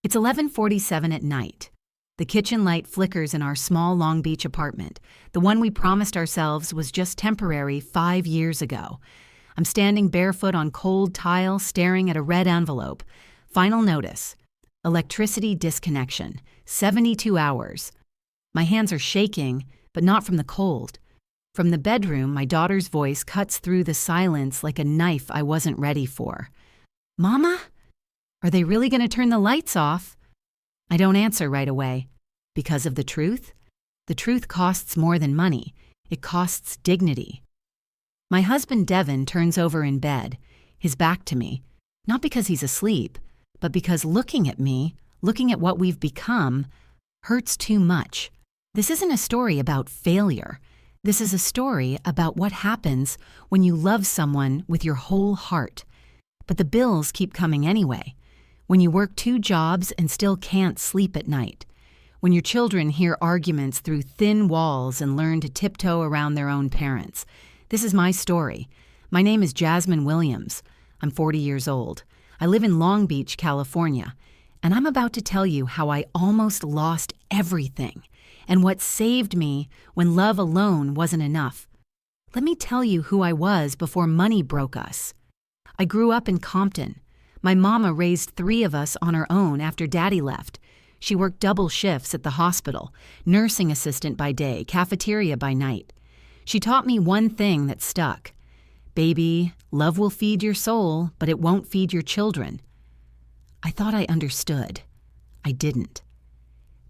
It's 11:47 at night. The kitchen light flickers in our small Long Beach apartment, the one we promised ourselves was just temporary 5 years ago. I'm standing barefoot on cold tile, staring at a red envelope. Final notice. Electricity disconnection. 72 hours. My hands are shaking, but not from the cold. From the bedroom, my daughter's voice cuts through the silence like a knife I wasn't ready for. "Mama? Are they really going to turn the lights off?" I don't answer right away. Because of the truth? The truth costs more than money. It costs dignity. My husband Devin turns over in bed, his back to me, not because he's asleep, but because looking at me, looking at what we've become, hurts too much. This isn't a story about failure. This is a story about what happens when you love someone with your whole heart. But the bills keep coming anyway. When you work 2 jobs and still can't sleep at night. When your children hear arguments through thin walls and learn to tiptoe around their own parents. This is my story. My name is Jasmine Williams. I'm 40 years old. I live in Long Beach, California. And I'm about to tell you how I almost lost everything and what saved me when love alone wasn't enough. Let me tell you who I was before money broke us. I grew up in Compton. My mama raised 3 of us on her own after Daddy left. She worked double shifts at the hospital, nursing assistant by day, cafeteria by night. She taught me one thing that stuck. Baby, love will feed your soul, but it won't feed your children. I thought I understood. I didn't.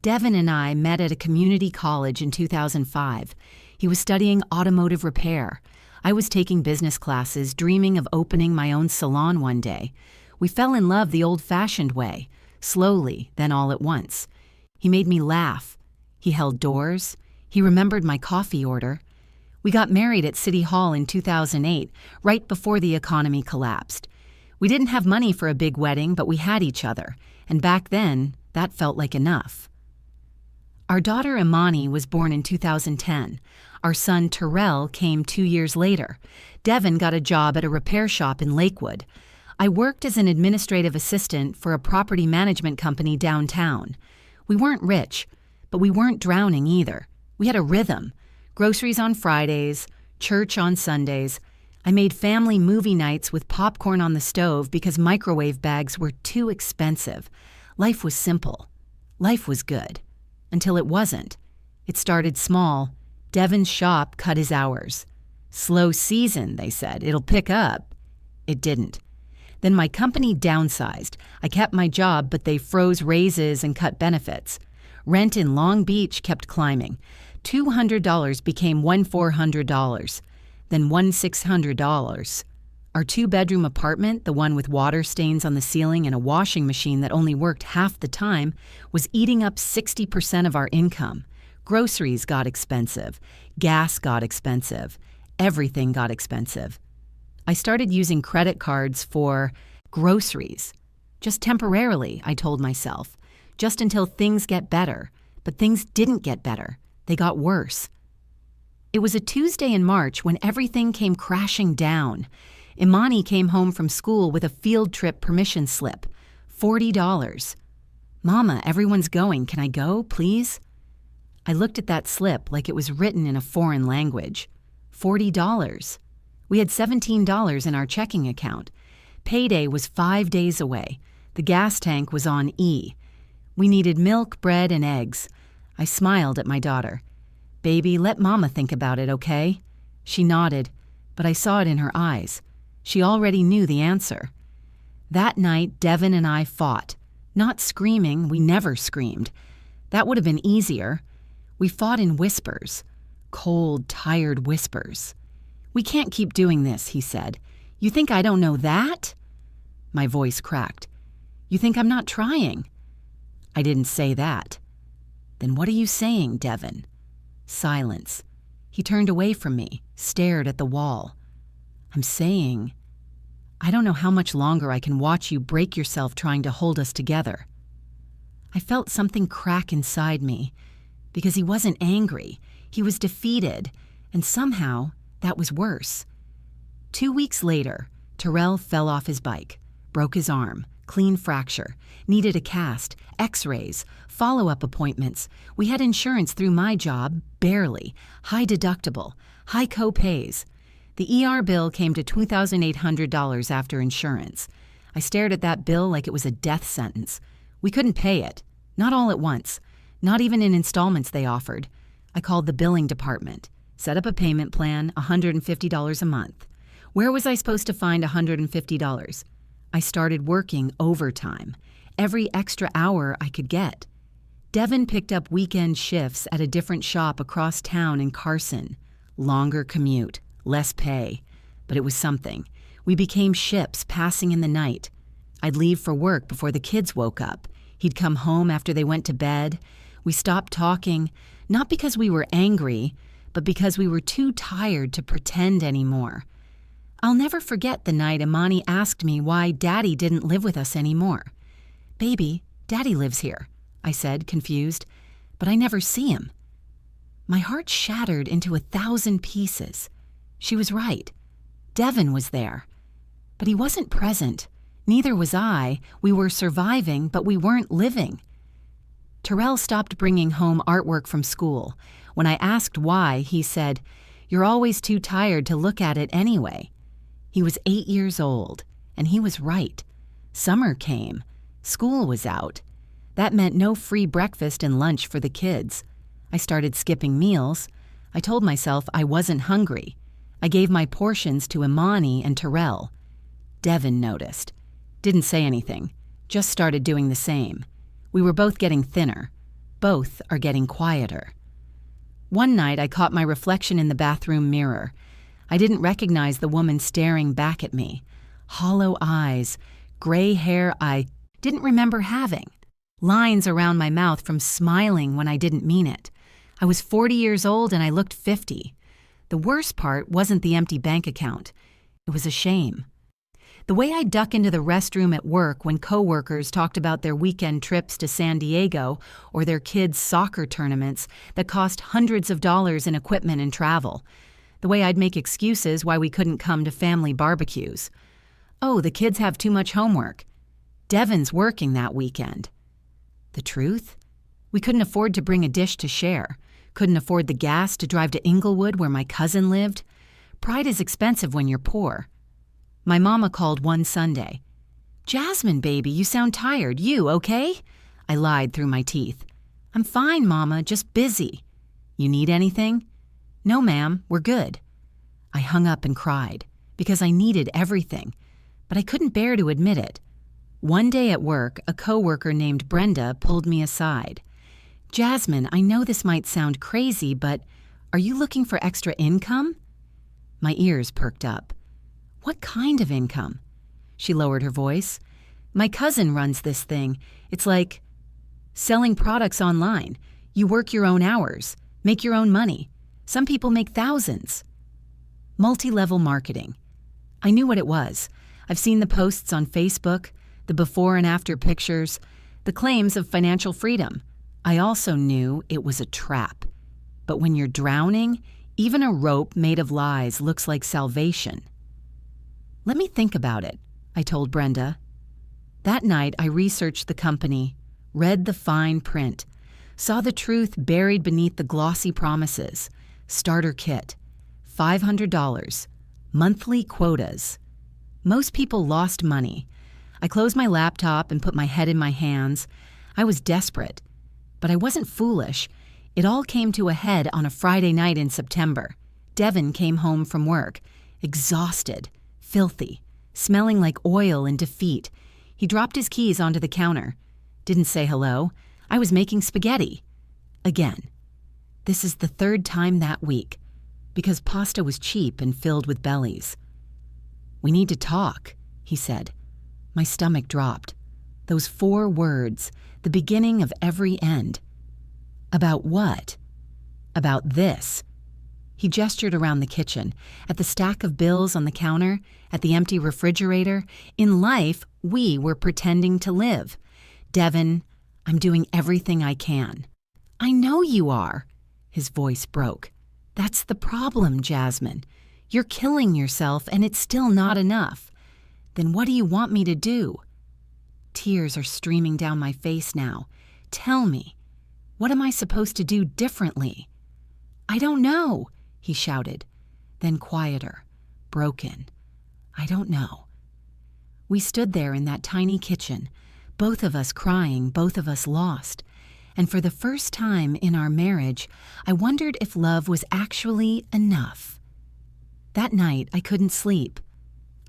Devin and I met at a community college in 2005. He was studying automotive repair. I was taking business classes, dreaming of opening my own salon one day. We fell in love the old-fashioned way, slowly, then all at once. He made me laugh. He held doors. He remembered my coffee order. We got married at City Hall in 2008, right before the economy collapsed. We didn't have money for a big wedding, but we had each other, and back then, that felt like enough. Our daughter Imani was born in 2010. Our son Terrell came 2 years later. Devin got a job at a repair shop in Lakewood. I worked as an administrative assistant for a property management company downtown. We weren't rich, but we weren't drowning either. We had a rhythm. Groceries on Fridays, church on Sundays. I made family movie nights with popcorn on the stove because microwave bags were too expensive. Life was simple. Life was good. Until it wasn't. It started small. Devin's shop cut his hours. Slow season, they said. It'll pick up. It didn't. Then my company downsized. I kept my job, but they froze raises and cut benefits. Rent in Long Beach kept climbing. $200 became $1,400, then $1,600. Our 2-bedroom apartment, the one with water stains on the ceiling and a washing machine that only worked half the time, was eating up 60% of our income. Groceries got expensive. Gas got expensive. Everything got expensive. I started using credit cards for groceries. Just temporarily, I told myself. Just until things get better. But things didn't get better. They got worse. It was a Tuesday in March when everything came crashing down. Imani came home from school with a field trip permission slip. $40. "Mama, everyone's going. Can I go, please?" I looked at that slip like it was written in a foreign language. $40. We had $17 in our checking account. Payday was 5 days away. The gas tank was on E. We needed milk, bread, and eggs. I smiled at my daughter. "Baby, let Mama think about it, okay?" She nodded, but I saw it in her eyes. She already knew the answer. That night, Devin and I fought. Not screaming, we never screamed. That would have been easier. We fought in whispers. Cold, tired whispers. "We can't keep doing this," he said. "You think I don't know that?" My voice cracked. "You think I'm not trying?" I didn't say that. "Then what are you saying, Devin?" Silence. He turned away from me, stared at the wall. "I'm saying, I don't know how much longer I can watch you break yourself trying to hold us together." I felt something crack inside me, because he wasn't angry. He was defeated, and somehow that was worse. 2 weeks later, Terrell fell off his bike, broke his arm, Clean fracture. Needed a cast, x-rays, follow-up appointments. We had insurance through my job, barely. High deductible, high co-pays. The ER bill came to $2,800 after insurance. I stared at that bill like it was a death sentence. We couldn't pay it. Not all at once. Not even in installments they offered. I called the billing department. Set up a payment plan, $150 a month. Where was I supposed to find $150? I started working overtime. Every extra hour I could get. Devin picked up weekend shifts at a different shop across town in Carson. Longer commute, less pay. But it was something. We became ships passing in the night. I'd leave for work before the kids woke up. He'd come home after they went to bed. We stopped talking, not because we were angry, but because we were too tired to pretend anymore. I'll never forget the night Imani asked me why Daddy didn't live with us anymore. "Baby, Daddy lives here," I said, confused, "but I never see him." My heart shattered into 1,000 pieces. She was right. Devin was there. But he wasn't present. Neither was I. We were surviving, but we weren't living. Terrell stopped bringing home artwork from school. When I asked why, he said, "You're always too tired to look at it anyway." He was 8 years old, and he was right. Summer came. School was out. That meant no free breakfast and lunch for the kids. I started skipping meals. I told myself I wasn't hungry. I gave my portions to Imani and Terrell. Devin noticed. Didn't say anything. Just started doing the same. We were both getting thinner. Both are getting quieter. One night I caught my reflection in the bathroom mirror. I didn't recognize the woman staring back at me. Hollow eyes, gray hair I didn't remember having. Lines around my mouth from smiling when I didn't mean it. I was 40 years old and I looked 50. The worst part wasn't the empty bank account. It was a shame. The way I'd duck into the restroom at work when coworkers talked about their weekend trips to San Diego or their kids' soccer tournaments that cost hundreds of dollars in equipment and travel. The way I'd make excuses why we couldn't come to family barbecues. "Oh, the kids have too much homework. Devin's working that weekend." The truth? We couldn't afford to bring a dish to share. Couldn't afford the gas to drive to Inglewood where my cousin lived. Pride is expensive when you're poor. My mama called one Sunday. "Jasmine, baby, you sound tired. You okay?" I lied through my teeth. "I'm fine, Mama, just busy." "You need anything?" "No, ma'am, we're good." I hung up and cried because I needed everything, but I couldn't bear to admit it. One day at work, a coworker named Brenda pulled me aside. "Jasmine, I know this might sound crazy, but are you looking for extra income?" My ears perked up. "What kind of income?" She lowered her voice. "My cousin runs this thing. It's like selling products online. You work your own hours, make your own money. Some people make thousands." Multi-level marketing. I knew what it was. I've seen the posts on Facebook, the before and after pictures, the claims of financial freedom. I also knew it was a trap. But when you're drowning, even a rope made of lies looks like salvation. "Let me think about it," I told Brenda. That night, I researched the company, read the fine print, saw the truth buried beneath the glossy promises. Starter kit, $500, monthly quotas. Most people lost money. I closed my laptop and put my head in my hands. I was desperate, but I wasn't foolish. It all came to a head on a Friday night in September. Devin came home from work, exhausted, filthy, smelling like oil and defeat. He dropped his keys onto the counter. Didn't say hello. I was making spaghetti. Again. This is the third time that week, because pasta was cheap and filled with bellies. "We need to talk," he said. My stomach dropped. Those 4 words, the beginning of every end. About what? About this. He gestured around the kitchen, at the stack of bills on the counter, at the empty refrigerator. In life, we were pretending to live. "Devin, I'm doing everything I can." "I know you are." His voice broke. "That's the problem, Jasmine. You're killing yourself and it's still not enough. Then what do you want me to do?" Tears are streaming down my face now. Tell me, what am I supposed to do differently? I don't know, he shouted, then quieter, broken. I don't know. We stood there in that tiny kitchen, both of us crying, both of us lost. And for the first time in our marriage, I wondered if love was actually enough. That night, I couldn't sleep.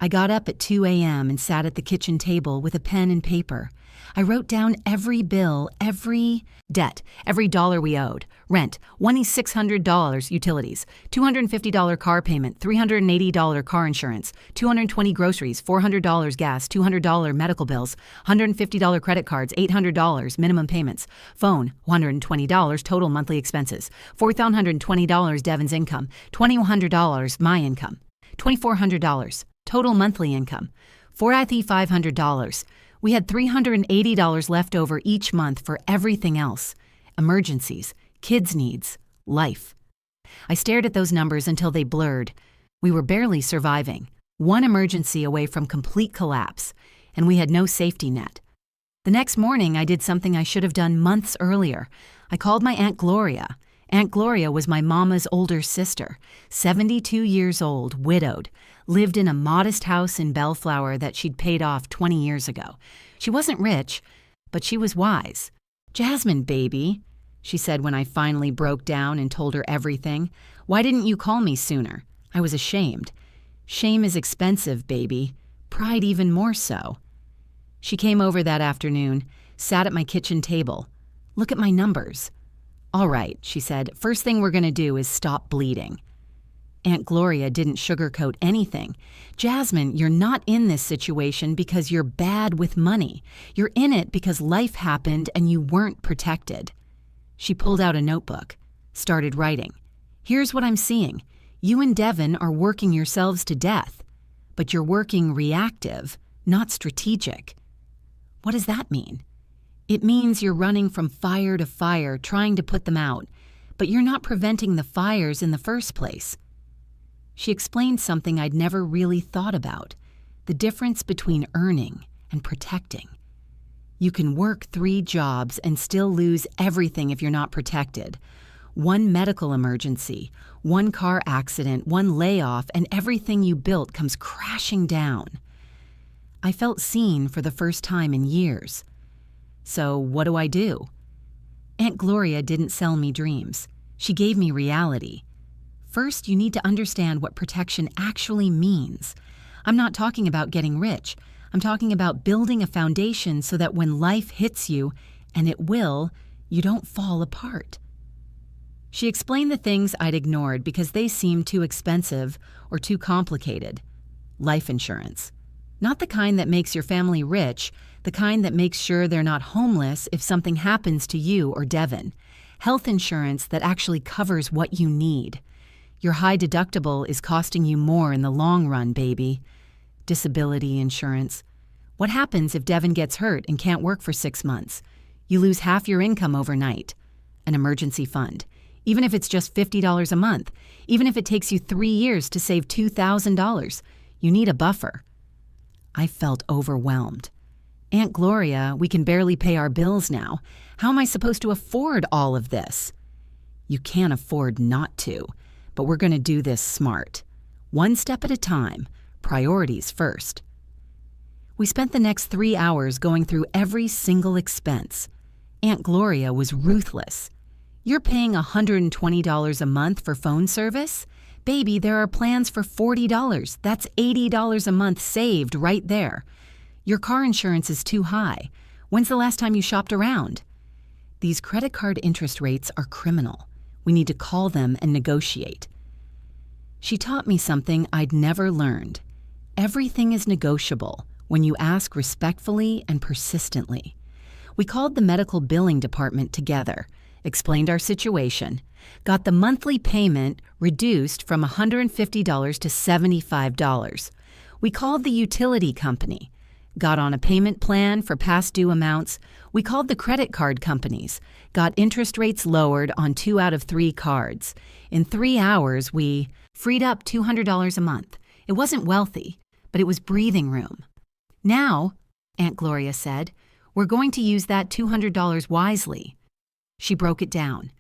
I got up at 2 a.m. and sat at the kitchen table with a pen and paper. I wrote down every bill, every debt, every dollar we owed. Rent, $2,600 utilities, $250 car payment, $380 car insurance, $220 groceries, $400 gas, $200 medical bills, $150 credit cards, $800 minimum payments, phone, $120 total monthly expenses, $4,120 Devin's income, $2,100 my income, $2,400 total monthly income, $4,500. We had $380 left over each month for everything else. Emergencies, kids' needs, life. I stared at those numbers until they blurred. We were barely surviving, one emergency away from complete collapse, and we had no safety net. The next morning, I did something I should have done months earlier. I called my Aunt Gloria. Aunt Gloria was my mama's older sister, 72 years old, widowed, lived in a modest house in Bellflower that she'd paid off 20 years ago. She wasn't rich, but she was wise. "Jasmine, baby," she said when I finally broke down and told her everything. "Why didn't you call me sooner?" I was ashamed. Shame is expensive, baby. Pride even more so. She came over that afternoon, sat at my kitchen table. "Look at my numbers." "All right," she said, "first thing we're going to do is stop bleeding." Aunt Gloria didn't sugarcoat anything. "Jasmine, you're not in this situation because you're bad with money. You're in it because life happened and you weren't protected." She pulled out a notebook, started writing. "Here's what I'm seeing. You and Devin are working yourselves to death, but you're working reactive, not strategic." What does that mean? It means you're running from fire to fire, trying to put them out, but you're not preventing the fires in the first place. She explained something I'd never really thought about, the difference between earning and protecting. You can work 3 jobs and still lose everything if you're not protected. One medical emergency, one car accident, one layoff, and everything you built comes crashing down. I felt seen for the first time in years. So what do I do? Aunt Gloria didn't sell me dreams. She gave me reality. First, you need to understand what protection actually means. I'm not talking about getting rich. I'm talking about building a foundation so that when life hits you, and it will, you don't fall apart. She explained the things I'd ignored because they seemed too expensive or too complicated. Life insurance. Not the kind that makes your family rich, the kind that makes sure they're not homeless if something happens to you or Devin. Health insurance that actually covers what you need. Your high deductible is costing you more in the long run, baby. Disability insurance. What happens if Devin gets hurt and can't work for 6 months? You lose half your income overnight. An emergency fund. Even if it's just $50 a month, even if it takes you 3 years to save $2,000, you need a buffer. I felt overwhelmed. Aunt Gloria, we can barely pay our bills now. How am I supposed to afford all of this? You can't afford not to, but we're going to do this smart. One step at a time, priorities first. We spent the next 3 hours going through every single expense. Aunt Gloria was ruthless. You're paying $120 a month for phone service? Baby, there are plans for $40. That's $80 a month saved right there. Your car insurance is too high. When's the last time you shopped around? These credit card interest rates are criminal. We need to call them and negotiate. She taught me something I'd never learned. Everything is negotiable when you ask respectfully and persistently. We called the medical billing department together, explained our situation, got the monthly payment reduced from $150 to $75. We called the utility company, got on a payment plan for past due amounts. We called the credit card companies, got interest rates lowered on 2 out of 3 cards. In 3 hours, we freed up $200 a month. It wasn't wealthy, but it was breathing room. Now, Aunt Gloria said. "We're going to use that $200 wisely." She broke it down.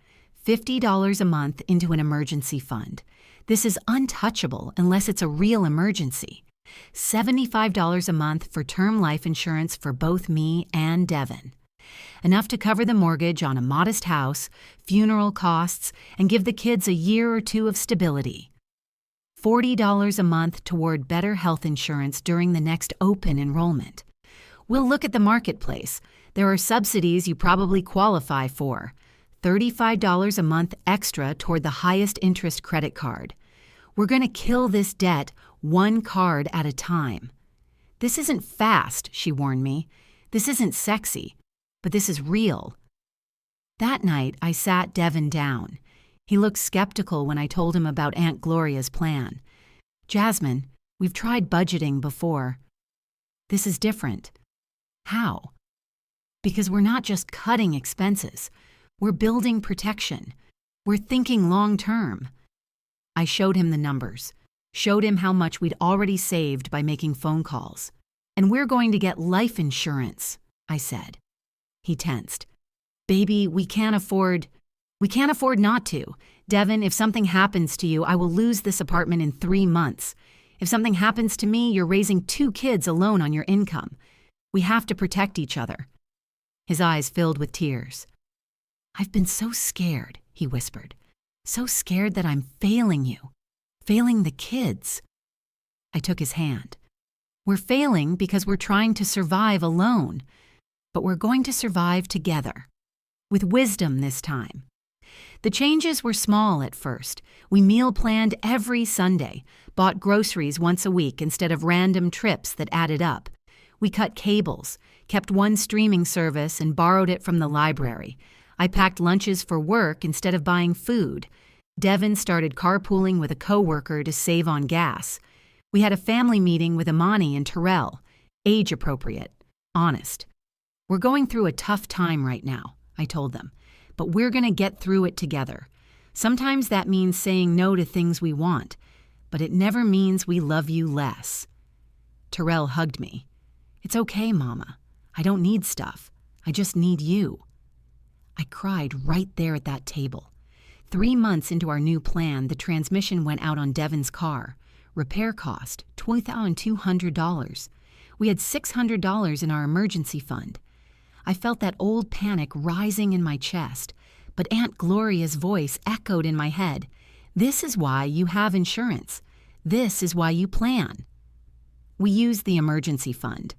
$50 a month into an emergency fund. This is untouchable unless it's a real emergency. $75 a month for term life insurance for both me and Devin. Enough to cover the mortgage on a modest house, funeral costs, and give the kids a year or two of stability. $40 a month toward better health insurance during the next open enrollment. We'll look at the marketplace. There are subsidies you probably qualify for. $35 a month extra toward the highest interest credit card. We're going to kill this debt one card at a time. This isn't fast, she warned me. This isn't sexy, but this is real. That night, I sat Devin down. He looked skeptical when I told him about Aunt Gloria's plan. "Jasmine, we've tried budgeting before. This is different." "How?" "Because we're not just cutting expenses. We're building protection. We're thinking long term." I showed him the numbers, showed him how much we'd already saved by making phone calls. "And we're going to get life insurance," I said. He tensed. "Baby, we can't afford not to. Devin, if something happens to you, I will lose this apartment in 3 months. If something happens to me, you're raising 2 kids alone on your income. We have to protect each other." His eyes filled with tears. "I've been so scared," he whispered. "So scared that I'm failing you, failing the kids." I took his hand. "We're failing because we're trying to survive alone, but we're going to survive together. With wisdom this time." The changes were small at first. We meal planned every Sunday, bought groceries once a week instead of random trips that added up. We cut cables, kept one streaming service and borrowed it from the library. I packed lunches for work instead of buying food. Devin started carpooling with a coworker to save on gas. We had a family meeting with Imani and Terrell, age appropriate, honest. "We're going through a tough time right now," I told them, "but we're going to get through it together. Sometimes that means saying no to things we want, but it never means we love you less." Terrell hugged me. "It's okay, Mama. I don't need stuff. I just need you." I cried right there at that table. 3 months into our new plan, the transmission went out on Devin's car. Repair cost, $2,200. We had $600 in our emergency fund. I felt that old panic rising in my chest, but Aunt Gloria's voice echoed in my head. "This is why you have insurance. This is why you plan." We used the emergency fund.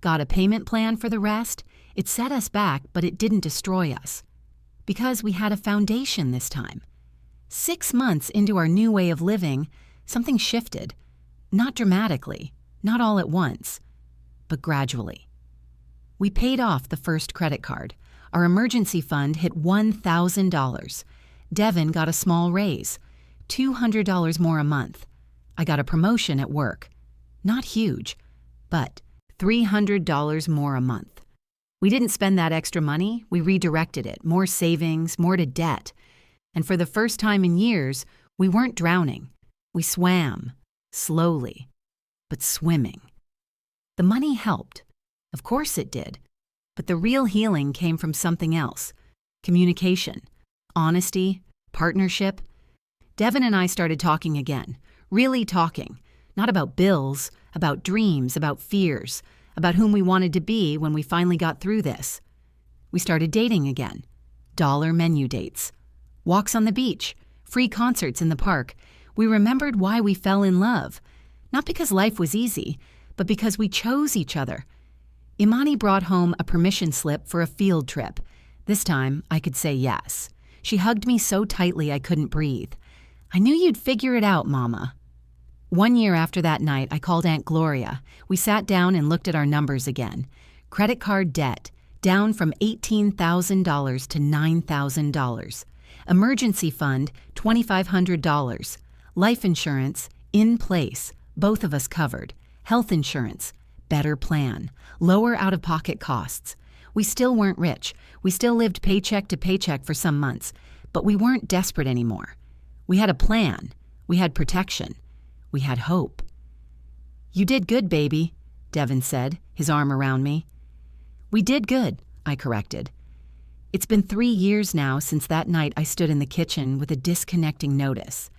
Got a payment plan for the rest. It set us back, but it didn't destroy us. Because we had a foundation this time. 6 months into our new way of living, something shifted. Not dramatically, not all at once, but gradually. We paid off the first credit card. Our emergency fund hit $1,000. Devin got a small raise, $200 more a month. I got a promotion at work. Not huge, but $300 more a month. We didn't spend that extra money, we redirected it, more savings, more to debt. And for the first time in years, we weren't drowning. We swam, slowly, but swimming. The money helped. Of course it did. But the real healing came from something else. Communication, honesty, partnership. Devin and I started talking again, really talking. Not about bills, about dreams, about fears, about whom we wanted to be when we finally got through this. We started dating again. Dollar menu dates. Walks on the beach. Free concerts in the park. We remembered why we fell in love. Not because life was easy, but because we chose each other. Imani brought home a permission slip for a field trip. This time, I could say yes. She hugged me so tightly I couldn't breathe. "I knew you'd figure it out, Mama." 1 year after that night, I called Aunt Gloria. We sat down and looked at our numbers again. Credit card debt, down from $18,000 to $9,000. Emergency fund, $2,500. Life insurance, in place, both of us covered. Health insurance, better plan. Lower out-of-pocket costs. We still weren't rich. We still lived paycheck to paycheck for some months, but we weren't desperate anymore. We had a plan. We had protection. We had hope. "You did good, baby," Devin said, his arm around me. We did good, I corrected. It's been 3 years now since that night I stood in the kitchen with a disconnecting notice.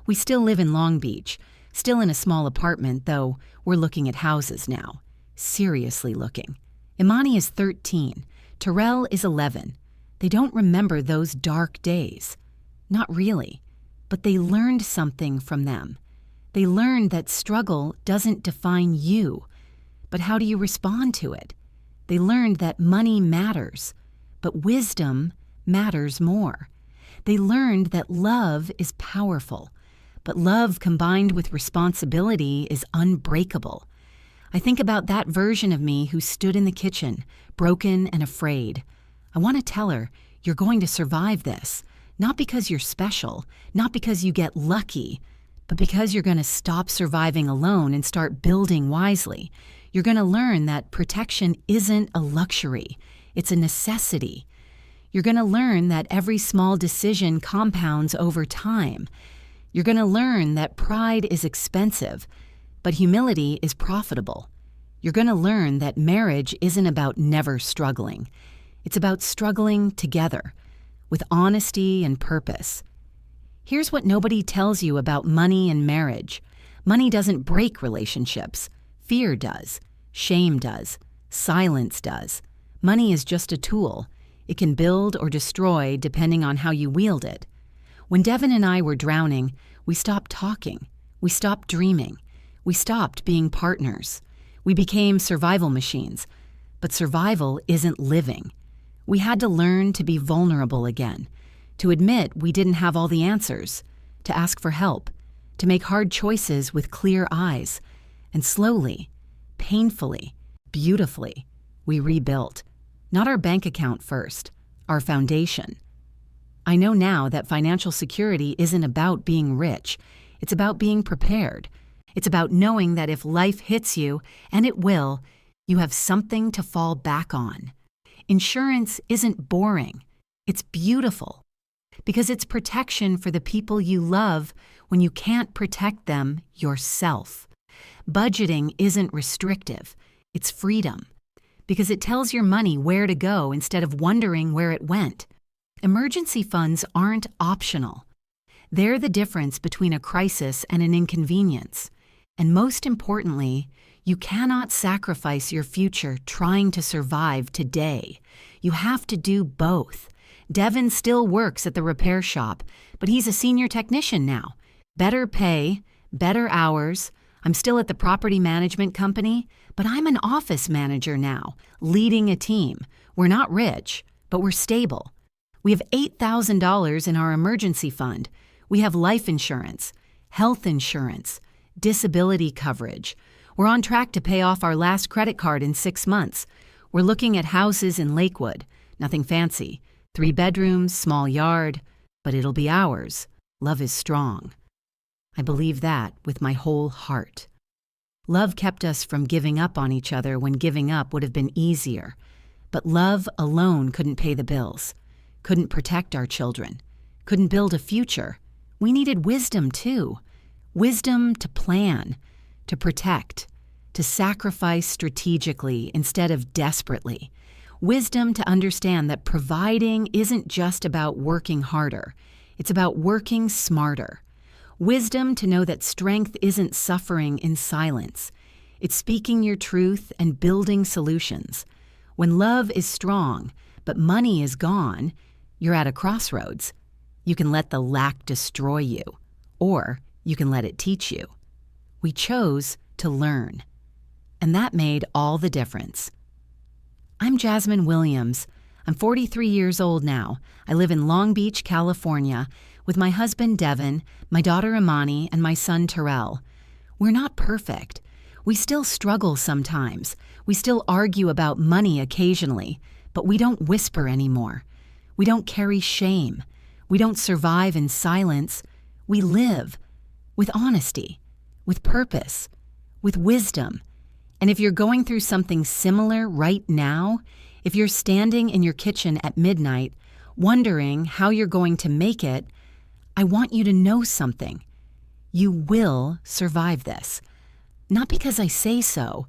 We still live in Long Beach, still in a small apartment, though we're looking at houses now. Seriously looking. Imani is 13. Terrell is 11. They don't remember those dark days. Not really. But they learned something from them. They learned that struggle doesn't define you. But how do you respond to it? They learned that money matters, but wisdom matters more. They learned that love is powerful, but love combined with responsibility is unbreakable. I think about that version of me who stood in the kitchen, broken and afraid. I want to tell her, you're going to survive this, not because you're special, not because you get lucky, but because you're going to stop surviving alone and start building wisely. You're going to learn that protection isn't a luxury, it's a necessity. You're going to learn that every small decision compounds over time. You're going to learn that pride is expensive, but humility is profitable. You're going to learn that marriage isn't about never struggling. It's about struggling together, with honesty and purpose. Here's what nobody tells you about money and marriage. Money doesn't break relationships. Fear does. Shame does. Silence does. Money is just a tool. It can build or destroy depending on how you wield it. When Devin and I were drowning, we stopped talking. We stopped dreaming. We stopped being partners. We became survival machines. But survival isn't living. We had to learn to be vulnerable again, to admit we didn't have all the answers, to ask for help, to make hard choices with clear eyes. And slowly, painfully, beautifully, we rebuilt. Not our bank account first, our foundation. I know now that financial security isn't about being rich. It's about being prepared. It's about knowing that if life hits you, and it will, you have something to fall back on. Insurance isn't boring. It's beautiful. Because it's protection for the people you love when you can't protect them yourself. Budgeting isn't restrictive. It's freedom. Because it tells your money where to go instead of wondering where it went. Emergency funds aren't optional. They're the difference between a crisis and an inconvenience. And most importantly, you cannot sacrifice your future trying to survive today. You have to do both. Devin still works at the repair shop, but he's a senior technician now. Better pay, better hours. I'm still at the property management company, but I'm an office manager now, leading a team. We're not rich, but we're stable. We have $8,000 in our emergency fund. We have life insurance, health insurance, disability coverage. We're on track to pay off our last credit card in 6 months. We're looking at houses in Lakewood. Nothing fancy. 3 bedrooms, small yard. But it'll be ours. Love is strong. I believe that with my whole heart. Love kept us from giving up on each other when giving up would have been easier. But love alone couldn't pay the bills, couldn't protect our children, couldn't build a future. We needed wisdom too. Wisdom to plan, to protect, to sacrifice strategically instead of desperately. Wisdom to understand that providing isn't just about working harder. It's about working smarter. Wisdom to know that strength isn't suffering in silence. It's speaking your truth and building solutions. When love is strong, but money is gone, you're at a crossroads. You can let the lack destroy you, or you can let it teach you. We chose to learn, and that made all the difference. I'm Jasmine Williams. I'm 43 years old now. I live in Long Beach, California, with my husband Devin, my daughter Imani, and my son Terrell. We're not perfect. We still struggle sometimes. We still argue about money occasionally, but we don't whisper anymore. We don't carry shame. We don't survive in silence. We live with honesty, with purpose, with wisdom. And if you're going through something similar right now, if you're standing in your kitchen at midnight, wondering how you're going to make it, I want you to know something. You will survive this. Not because I say so,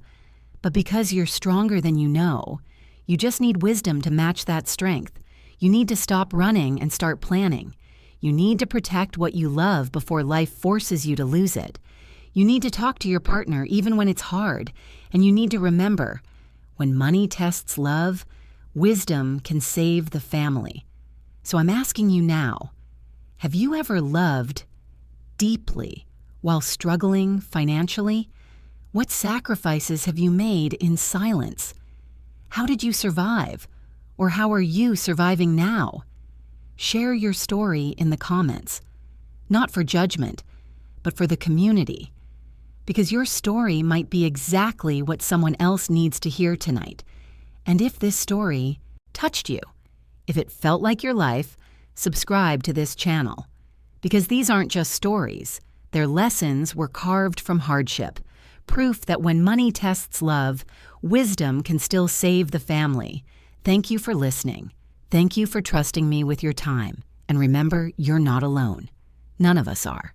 But because you're stronger than you know, you just need wisdom to match that strength. You need to stop running and start planning. You need to protect what you love before life forces you to lose it. You need to talk to your partner even when it's hard. And you need to remember, when money tests love, wisdom can save the family. So I'm asking you now, have you ever loved deeply while struggling financially? What sacrifices have you made in silence? How did you survive? Or how are you surviving now? Share your story in the comments, not for judgment, but for the community. Because your story might be exactly what someone else needs to hear tonight. And if this story touched you, if it felt like your life, subscribe to this channel. Because these aren't just stories, their lessons were carved from hardship. Proof that when money tests love, wisdom can still save the family. Thank you for listening. Thank you for trusting me with your time. And remember, you're not alone. None of us are.